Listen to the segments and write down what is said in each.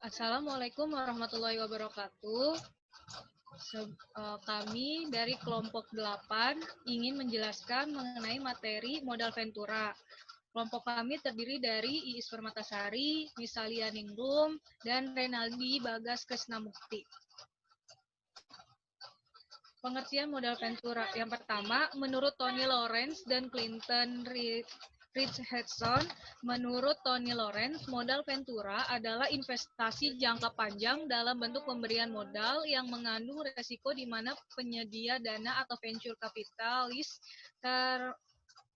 Assalamualaikum warahmatullahi wabarakatuh. Kami dari kelompok 8 ingin menjelaskan mengenai materi modal Ventura. Kelompok kami terdiri dari Iis Permatasari, Misalia Ningrum, dan Renaldi Bagas Krisnamukti. Pengertian modal Ventura. Yang pertama, menurut Tony Lawrence dan Clinton Richardson, menurut Tony Lawrence, modal Ventura adalah investasi jangka panjang dalam bentuk pemberian modal yang mengandung resiko di mana penyedia dana atau venture kapitalis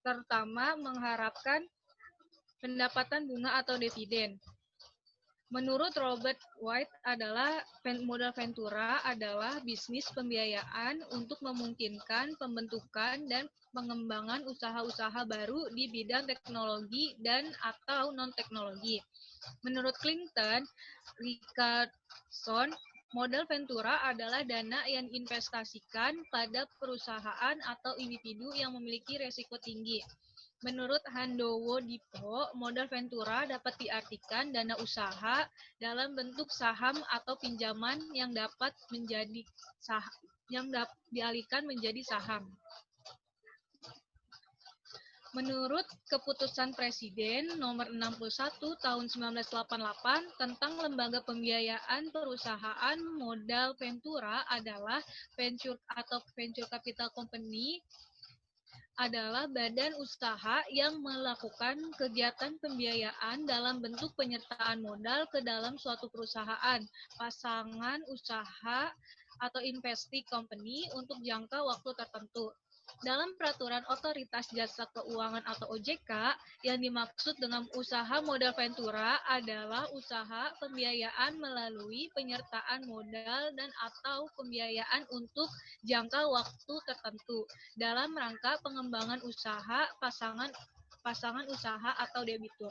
terutama mengharapkan pendapatan bunga atau dividen. Menurut Robert White, modal Ventura adalah bisnis pembiayaan untuk memungkinkan pembentukan dan pengembangan usaha-usaha baru di bidang teknologi dan atau non-teknologi. Menurut Clinton Richardson, modal Ventura adalah dana yang investasikan pada perusahaan atau individu yang memiliki risiko tinggi. Menurut Handowo Dipo, modal Ventura dapat diartikan dana usaha dalam bentuk saham atau pinjaman yang dapat dialihkan menjadi saham. Menurut Keputusan Presiden Nomor 61 Tahun 1988 tentang Lembaga Pembiayaan Perusahaan, modal Ventura adalah venture capital company adalah badan usaha yang melakukan kegiatan pembiayaan dalam bentuk penyertaan modal ke dalam suatu perusahaan, pasangan usaha, atau investee company untuk jangka waktu tertentu. Dalam peraturan Otoritas Jasa Keuangan atau OJK, yang dimaksud dengan usaha modal Ventura adalah usaha pembiayaan melalui penyertaan modal dan atau pembiayaan untuk jangka waktu tertentu dalam rangka pengembangan usaha pasangan usaha atau debitur.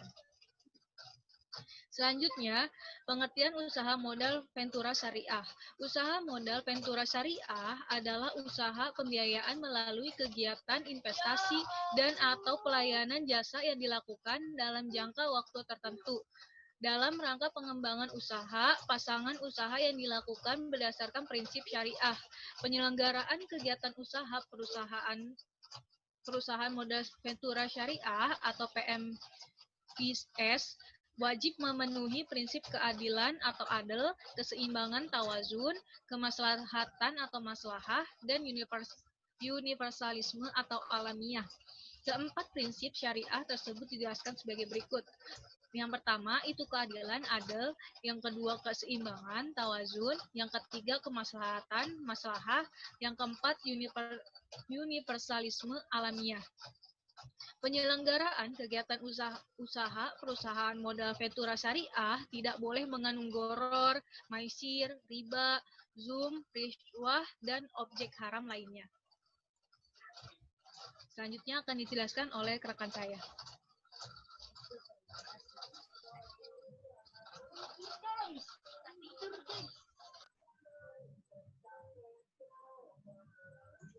Selanjutnya, pengertian usaha modal Ventura Syariah. Usaha modal Ventura Syariah adalah usaha pembiayaan melalui kegiatan investasi dan atau pelayanan jasa yang dilakukan dalam jangka waktu tertentu dalam rangka pengembangan usaha, pasangan usaha yang dilakukan berdasarkan prinsip syariah. Penyelenggaraan kegiatan usaha perusahaan modal Ventura Syariah atau PMVS wajib memenuhi prinsip keadilan atau adil, keseimbangan tawazun, kemaslahatan atau maslahah, dan universalisme atau alamiah. Keempat prinsip syariah tersebut dijelaskan sebagai berikut. Yang pertama itu keadilan, adil. Yang kedua keseimbangan, tawazun. Yang ketiga kemaslahatan, maslahah. Yang keempat universalisme alamiah. Penyelenggaraan kegiatan usaha perusahaan modal Ventura Syariah tidak boleh mengandung goror, maisir, riba, zoom, rishwah, dan objek haram lainnya. Selanjutnya akan dijelaskan oleh rekan saya.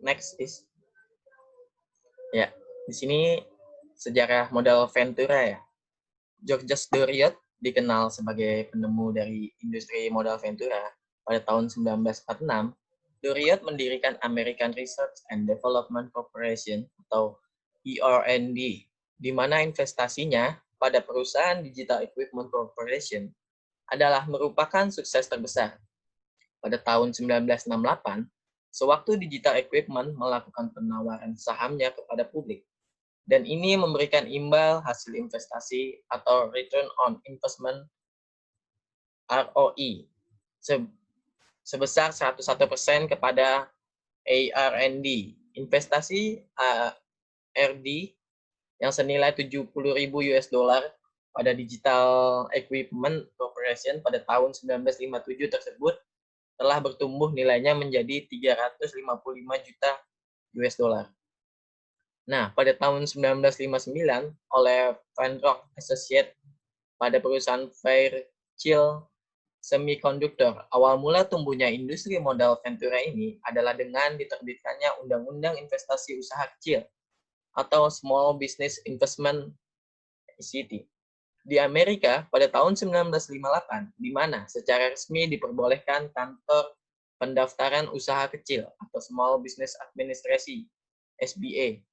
Next is ya, di sini sejarah modal Ventura ya. Georges Doriot dikenal sebagai penemu dari industri modal Ventura. Pada tahun 1946, Doriot mendirikan American Research and Development Corporation atau ER&D, di mana investasinya pada perusahaan Digital Equipment Corporation adalah merupakan sukses terbesar. Pada tahun 1968, sewaktu Digital Equipment melakukan penawaran sahamnya kepada publik, dan ini memberikan imbal hasil investasi atau Return on Investment ROI sebesar 101% kepada AR&D. Investasi ARD yang senilai 70.000 US dollar pada Digital Equipment Corporation pada tahun 1957 tersebut telah bertumbuh nilainya menjadi 355 juta US dollar. Nah, pada tahun 1959 oleh Van Rock Associates pada perusahaan Fairchild Semiconductor, awal mula tumbuhnya industri modal Ventura ini adalah dengan diterbitkannya Undang-Undang Investasi Usaha Kecil atau Small Business Investment (ICT). di Amerika pada tahun 1958, di mana secara resmi diperbolehkan kantor pendaftaran usaha kecil atau Small Business Administration (SBA)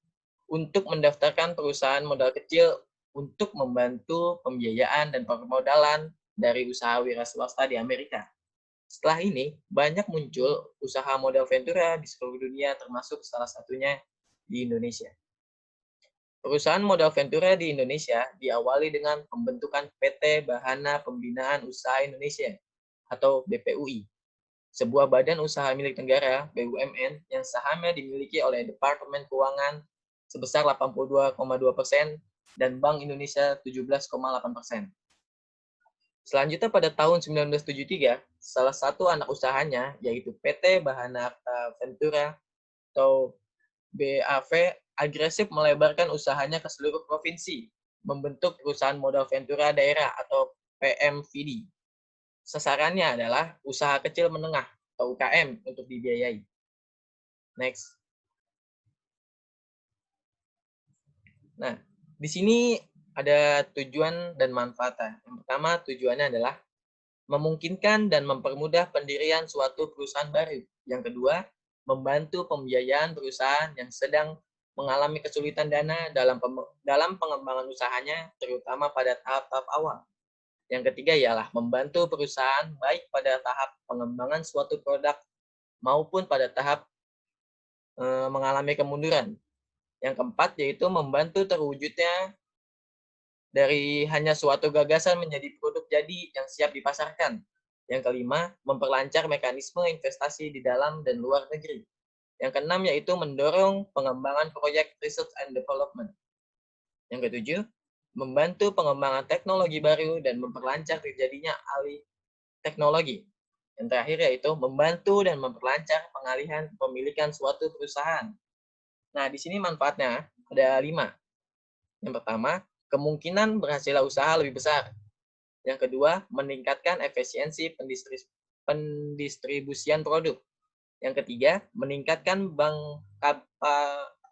untuk mendaftarkan perusahaan modal kecil untuk membantu pembiayaan dan permodalan dari usaha wira swasta di Amerika. Setelah ini, banyak muncul usaha modal ventura di seluruh dunia, termasuk salah satunya di Indonesia. Perusahaan modal ventura di Indonesia diawali dengan pembentukan PT Bahana Pembinaan Usaha Indonesia atau BPUI, sebuah badan usaha milik negara (BUMN) yang sahamnya dimiliki oleh Departemen Keuangan sebesar 82,2% dan Bank Indonesia 17,8%. Selanjutnya pada tahun 1973, salah satu anak usahanya yaitu PT Bahana Ventura atau BAV agresif melebarkan usahanya ke seluruh provinsi, membentuk perusahaan modal ventura daerah atau PMVD. Sasarannya adalah usaha kecil menengah atau UKM untuk dibiayai. Next. Nah, di sini ada tujuan dan manfaatnya. Yang pertama, tujuannya adalah memungkinkan dan mempermudah pendirian suatu perusahaan baru. Yang kedua, membantu pembiayaan perusahaan yang sedang mengalami kesulitan dana dalam pengembangan usahanya, terutama pada tahap-tahap awal. Yang ketiga ialah membantu perusahaan baik pada tahap pengembangan suatu produk maupun pada tahap mengalami kemunduran. Yang keempat yaitu membantu terwujudnya dari hanya suatu gagasan menjadi produk jadi yang siap dipasarkan. Yang kelima, memperlancar mekanisme investasi di dalam dan luar negeri. Yang keenam yaitu mendorong pengembangan proyek research and development. Yang ketujuh, membantu pengembangan teknologi baru dan memperlancar terjadinya alih teknologi. Yang terakhir yaitu membantu dan memperlancar pengalihan kepemilikan suatu perusahaan. Nah, di sini manfaatnya ada 5. Yang pertama, kemungkinan berhasilnya usaha lebih besar. Yang kedua, meningkatkan efisiensi pendistribusian produk. Yang ketiga, meningkatkan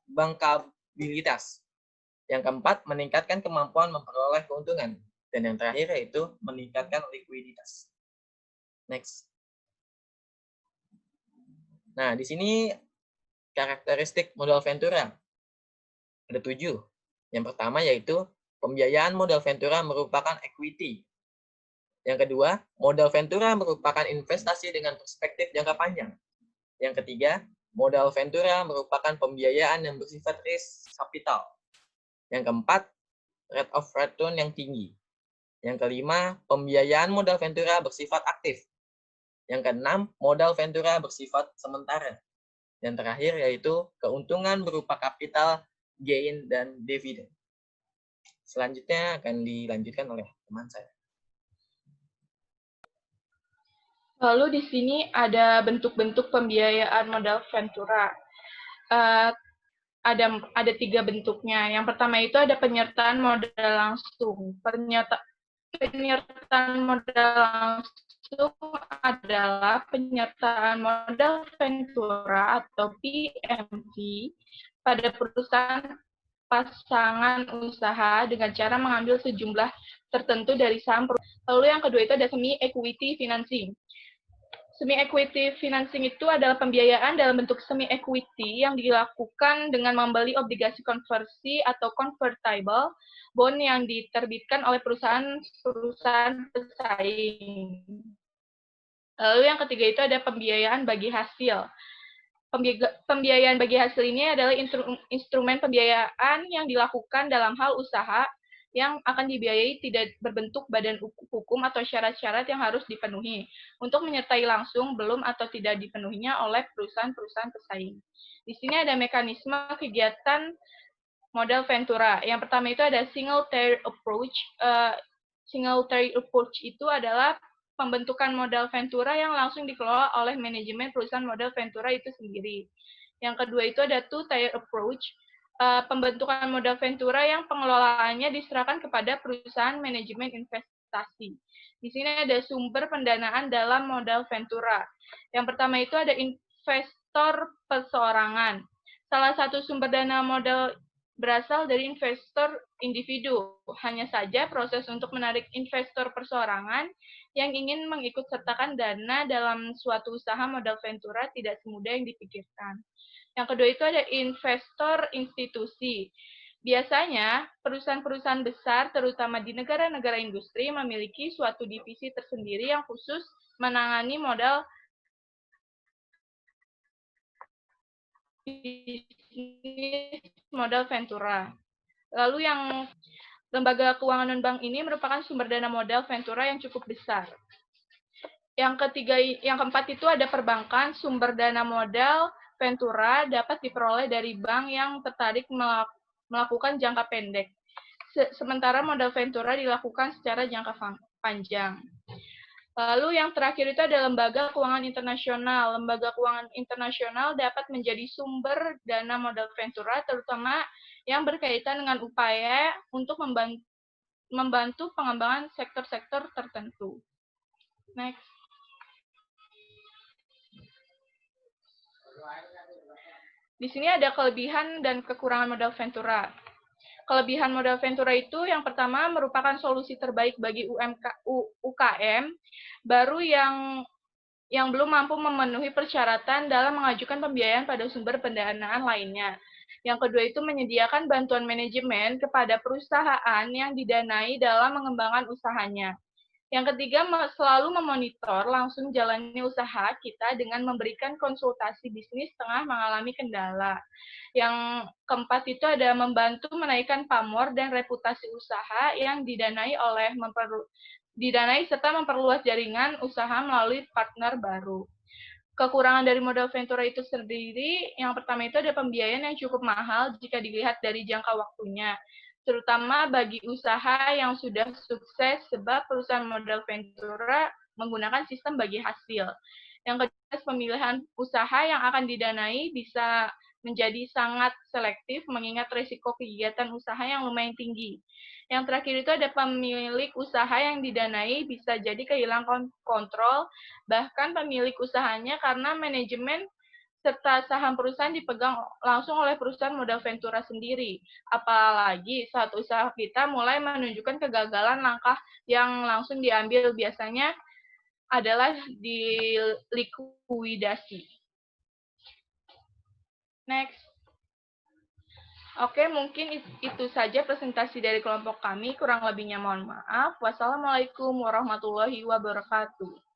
bankabilitas. Yang keempat, meningkatkan kemampuan memperoleh keuntungan. Dan yang terakhir yaitu meningkatkan likuiditas. Next. Nah, di sini karakteristik modal ventura. Ada 7. Yang pertama yaitu pembiayaan modal ventura merupakan equity. Yang kedua, modal ventura merupakan investasi dengan perspektif jangka panjang. Yang ketiga, modal ventura merupakan pembiayaan yang bersifat risk capital. Yang keempat, rate of return yang tinggi. Yang kelima, pembiayaan modal ventura bersifat aktif. Yang keenam, modal ventura bersifat sementara. Yang terakhir yaitu keuntungan berupa kapital, gain, dan dividen. Selanjutnya akan dilanjutkan oleh teman saya. Lalu di sini ada bentuk-bentuk pembiayaan modal ventura. Ada 3 bentuknya. Yang pertama itu ada penyertaan modal langsung. Penyertaan modal langsung adalah penyertaan modal ventura atau PMV pada perusahaan pasangan usaha dengan cara mengambil sejumlah tertentu dari saham. Lalu yang kedua itu ada semi equity financing. Semi equity financing itu adalah pembiayaan dalam bentuk semi equity yang dilakukan dengan membeli obligasi konversi atau convertible bond yang diterbitkan oleh perusahaan pesaing. Lalu yang ketiga itu ada pembiayaan bagi hasil. Pembiayaan bagi hasil ini adalah instrumen pembiayaan yang dilakukan dalam hal usaha yang akan dibiayai tidak berbentuk badan hukum atau syarat-syarat yang harus dipenuhi untuk menyertai langsung belum atau tidak dipenuhinya oleh perusahaan-perusahaan pesaing. Di sini ada mekanisme kegiatan modal ventura. Yang pertama itu ada single tier approach. Single tier approach itu adalah pembentukan modal ventura yang langsung dikelola oleh manajemen perusahaan modal ventura itu sendiri. Yang kedua itu ada two-tier approach, pembentukan modal ventura yang pengelolaannya diserahkan kepada perusahaan manajemen investasi. Di sini ada sumber pendanaan dalam modal ventura. Yang pertama itu ada investor perseorangan. Salah satu sumber dana modal berasal dari investor individu. Hanya saja proses untuk menarik investor perseorangan yang ingin mengikutsertakan dana dalam suatu usaha modal ventura tidak semudah yang dipikirkan. Yang kedua itu ada investor institusi. Biasanya, perusahaan-perusahaan besar, terutama di negara-negara industri, memiliki suatu divisi tersendiri yang khusus menangani modal bisnis modal ventura. Lalu yang lembaga keuangan non-bank ini merupakan sumber dana modal ventura yang cukup besar. Yang keempat itu ada perbankan. Sumber dana modal ventura dapat diperoleh dari bank yang tertarik melakukan jangka pendek. Sementara modal ventura dilakukan secara jangka panjang. Lalu yang terakhir itu ada lembaga keuangan internasional. Lembaga keuangan internasional dapat menjadi sumber dana modal ventura, terutama yang berkaitan dengan upaya untuk membantu pengembangan sektor-sektor tertentu. Next. Di sini ada kelebihan dan kekurangan modal ventura. Kelebihan modal ventura itu yang pertama merupakan solusi terbaik bagi UKM baru yang belum mampu memenuhi persyaratan dalam mengajukan pembiayaan pada sumber pendanaan lainnya. Yang kedua itu menyediakan bantuan manajemen kepada perusahaan yang didanai dalam mengembangkan usahanya. Yang ketiga, selalu memonitor langsung jalannya usaha kita dengan memberikan konsultasi bisnis tengah mengalami kendala. Yang keempat itu ada membantu menaikkan pamor dan reputasi usaha yang didanai serta memperluas jaringan usaha melalui partner baru. Kekurangan dari modal ventura itu sendiri, yang pertama itu ada pembiayaan yang cukup mahal jika dilihat dari jangka waktunya, terutama bagi usaha yang sudah sukses sebab perusahaan modal ventura menggunakan sistem bagi hasil. Yang kedua, pemilihan usaha yang akan didanai bisa menjadi sangat selektif mengingat risiko kegiatan usaha yang lumayan tinggi. Yang terakhir itu ada pemilik usaha yang didanai bisa jadi kehilangan kontrol, bahkan pemilik usahanya karena manajemen serta saham perusahaan dipegang langsung oleh perusahaan modal ventura sendiri. Apalagi saat usaha kita mulai menunjukkan kegagalan, langkah yang langsung diambil biasanya adalah di likuidasi. Next. Oke, mungkin itu saja presentasi dari kelompok kami. Kurang lebihnya mohon maaf. Wassalamualaikum warahmatullahi wabarakatuh.